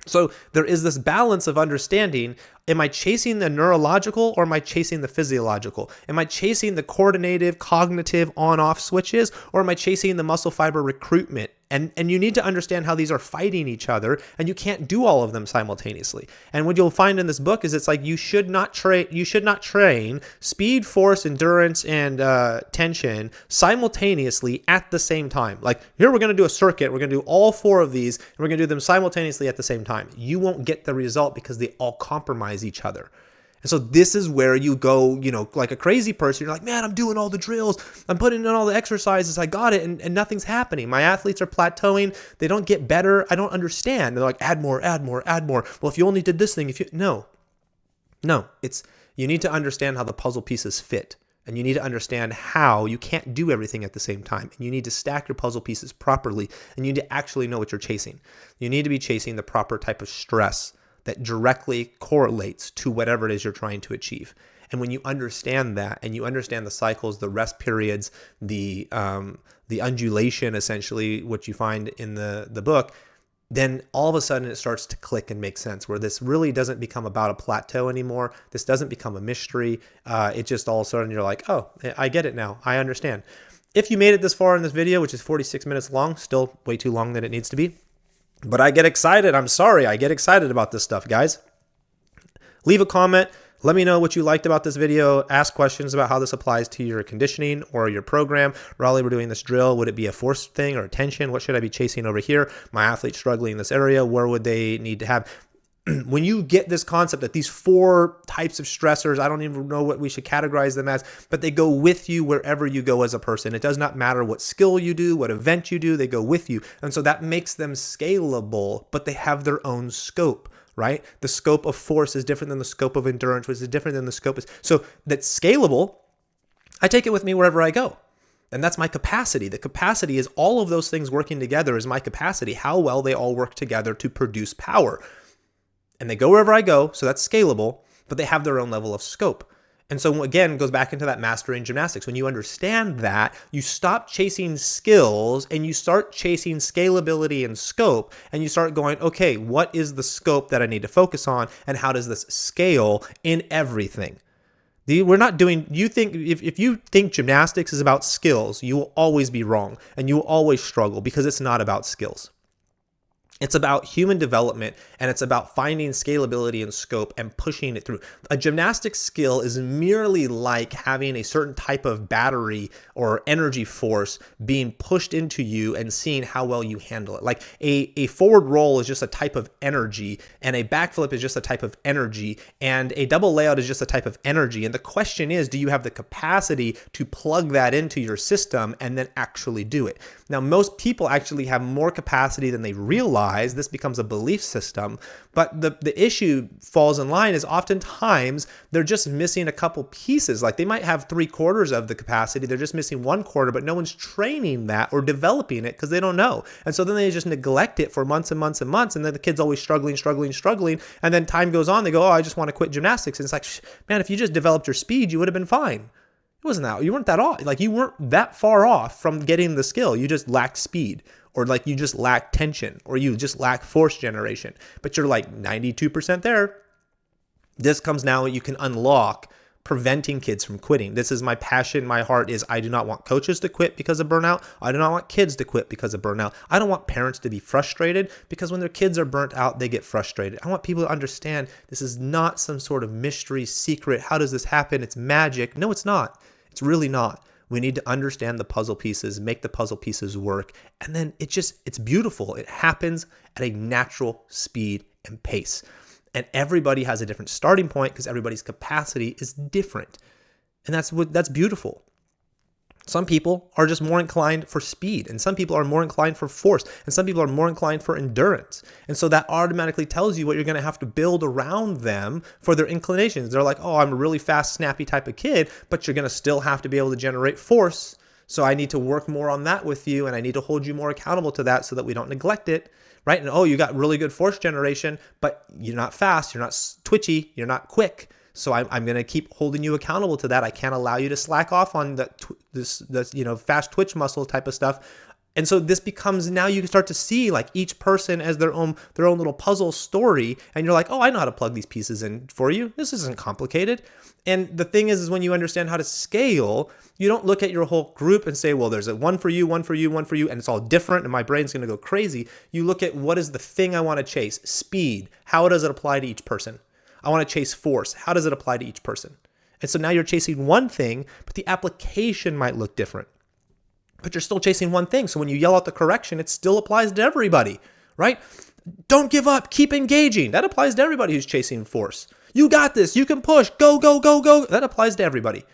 So there is this balance of understanding, am I chasing the neurological or am I chasing the physiological? Am I chasing the coordinative, cognitive on-off switches, or am I chasing the muscle fiber recruitment? And you need to understand how these are fighting each other, and you can't do all of them simultaneously. And what you'll find in this book is it's like you should not train speed, force, endurance, and tension simultaneously at the same time. Like, here we're going to do a circuit, we're going to do all 4 of these, and we're going to do them simultaneously at the same time. You won't get the result because they all compromise each other. And so this is where you go, like a crazy person. You're like, man, I'm doing all the drills. I'm putting in all the exercises. I got it. And nothing's happening. My athletes are plateauing. They don't get better. I don't understand. They're like, add more, add more, add more. Well, if you only did this thing, No, you need to understand how the puzzle pieces fit. And you need to understand how you can't do everything at the same time. And you need to stack your puzzle pieces properly. And you need to actually know what you're chasing. You need to be chasing the proper type of stress that directly correlates to whatever it is you're trying to achieve. And when you understand that, and you understand the cycles, the rest periods, the undulation, essentially, what you find in the book, then all of a sudden it starts to click and make sense, where this really doesn't become about a plateau anymore. This doesn't become a mystery. It just all of a sudden you're like, oh, I get it now. I understand. If you made it this far in this video, which is 46 minutes long, still way too long than it needs to be, but I get excited. I'm sorry. I get excited about this stuff, guys. Leave a comment. Let me know what you liked about this video. Ask questions about how this applies to your conditioning or your program. Raleigh, we're doing this drill. Would it be a force thing or a tension? What should I be chasing over here? My athlete's struggling in this area. Where would they need to have? When you get this concept that these 4 types of stressors, I don't even know what we should categorize them as, but they go with you wherever you go as a person. It does not matter what skill you do, what event you do, they go with you. And so that makes them scalable, but they have their own scope, right? The scope of force is different than the scope of endurance, which is different than the scope is. So that's scalable. I take it with me wherever I go. And that's my capacity. The capacity is all of those things working together is my capacity, how well they all work together to produce power. And they go wherever I go, so that's scalable, but they have their own level of scope. And so again, it goes back into that mastering gymnastics. When you understand that, you stop chasing skills and you start chasing scalability and scope, and you start going, okay, what is the scope that I need to focus on, and how does this scale in everything? We're not doing, if you think gymnastics is about skills, you will always be wrong, and you will always struggle, because it's not about skills. It's about human development, and it's about finding scalability and scope and pushing it through. A gymnastics skill is merely like having a certain type of battery or energy force being pushed into you and seeing how well you handle it. Like a forward roll is just a type of energy, and a backflip is just a type of energy, and a double layout is just a type of energy. And the question is, do you have the capacity to plug that into your system and then actually do it? Now, most people actually have more capacity than they realize. This becomes a belief system, but the issue falls in line is oftentimes they're just missing a couple pieces. Like they might have 3/4 of the capacity, they're just missing 1/4, but no one's training that or developing it because they don't know. And so then they just neglect it for months and months and months, and then the kid's always struggling, and then time goes on, they go, oh, I just want to quit gymnastics. And it's like, man, if you just developed your speed, you would have been fine. You weren't that off. Like, you weren't that far off from getting the skill. You just lacked speed, or like you just lack tension, or you just lack force generation, but you're like 92% there. This comes now, you can unlock preventing kids from quitting. This is my passion. My heart is, I do not want coaches to quit because of burnout. I do not want kids to quit because of burnout. I don't want parents to be frustrated because when their kids are burnt out, they get frustrated. I want people to understand this is not some sort of mystery secret. How does this happen? It's magic. No, it's not. It's really not. We need to understand the puzzle pieces, make the puzzle pieces work. And then it's beautiful. It happens at a natural speed and pace. And everybody has a different starting point because everybody's capacity is different. And that's beautiful. Some people are just more inclined for speed, and some people are more inclined for force, and some people are more inclined for endurance. And so that automatically tells you what you're going to have to build around them for their inclinations. They're like, oh, I'm a really fast, snappy type of kid, but you're going to still have to be able to generate force. So I need to work more on that with you, and I need to hold you more accountable to that so that we don't neglect it. Right? And oh, you got really good force generation, but you're not fast, you're not twitchy, you're not quick. So I'm going to keep holding you accountable to that. I can't allow you to slack off on this fast twitch muscle type of stuff. And so this becomes, now you can start to see like each person as their own little puzzle story. And you're like, oh, I know how to plug these pieces in for you. This isn't complicated. And the thing is when you understand how to scale, you don't look at your whole group and say, well, there's a one for you, one for you, one for you, and it's all different and my brain's going to go crazy. You look at what is the thing I want to chase? Speed. How does it apply to each person? I want to chase force. How does it apply to each person? And so now you're chasing one thing, but the application might look different. But you're still chasing one thing. So when you yell out the correction, it still applies to everybody, right? Don't give up. Keep engaging. That applies to everybody who's chasing force. You got this. You can push. Go, go, go, go. That applies to everybody.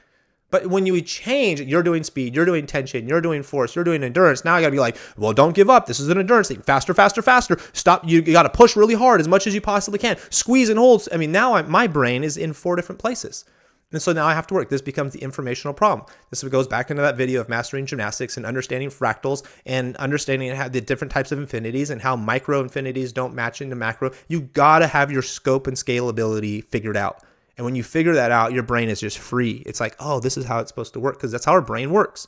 But when you change, you're doing speed, you're doing tension, you're doing force, you're doing endurance. Now I got to be like, well, don't give up. This is an endurance thing. Faster, faster, faster. Stop. You got to push really hard as much as you possibly can. Squeeze and hold. I mean, now my brain is in 4 different places. And so now I have to work. This becomes the informational problem. This goes back into that video of mastering gymnastics and understanding fractals and understanding how the different types of infinities and how micro infinities don't match into macro. You got to have your scope and scalability figured out. And when you figure that out, your brain is just free. It's like, oh, this is how it's supposed to work because that's how our brain works.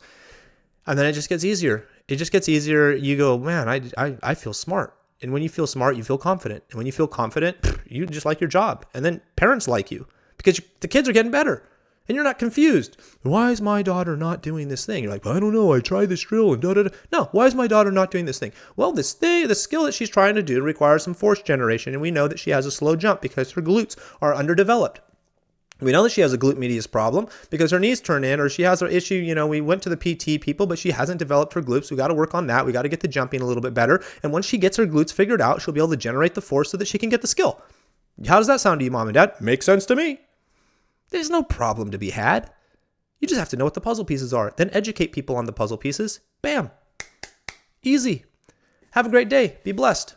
And then it just gets easier. It just gets easier. You go, man, I feel smart. And when you feel smart, you feel confident. And when you feel confident, you just like your job. And then parents like you because the kids are getting better. And you're not confused. Why is my daughter not doing this thing? You're like, I don't know. I tried this drill and da-da-da. No, why is my daughter not doing this thing? Well, the skill that she's trying to do requires some force generation. And we know that she has a slow jump because her glutes are underdeveloped. We know that she has a glute medius problem because her knees turn in, or she has her issue. We went to the PT people, but she hasn't developed her glutes. We got to work on that. We got to get the jumping a little bit better. And once she gets her glutes figured out, she'll be able to generate the force so that she can get the skill. How does that sound to you, mom and dad? Makes sense to me. There's no problem to be had. You just have to know what the puzzle pieces are. Then educate people on the puzzle pieces. Bam. Easy. Have a great day. Be blessed.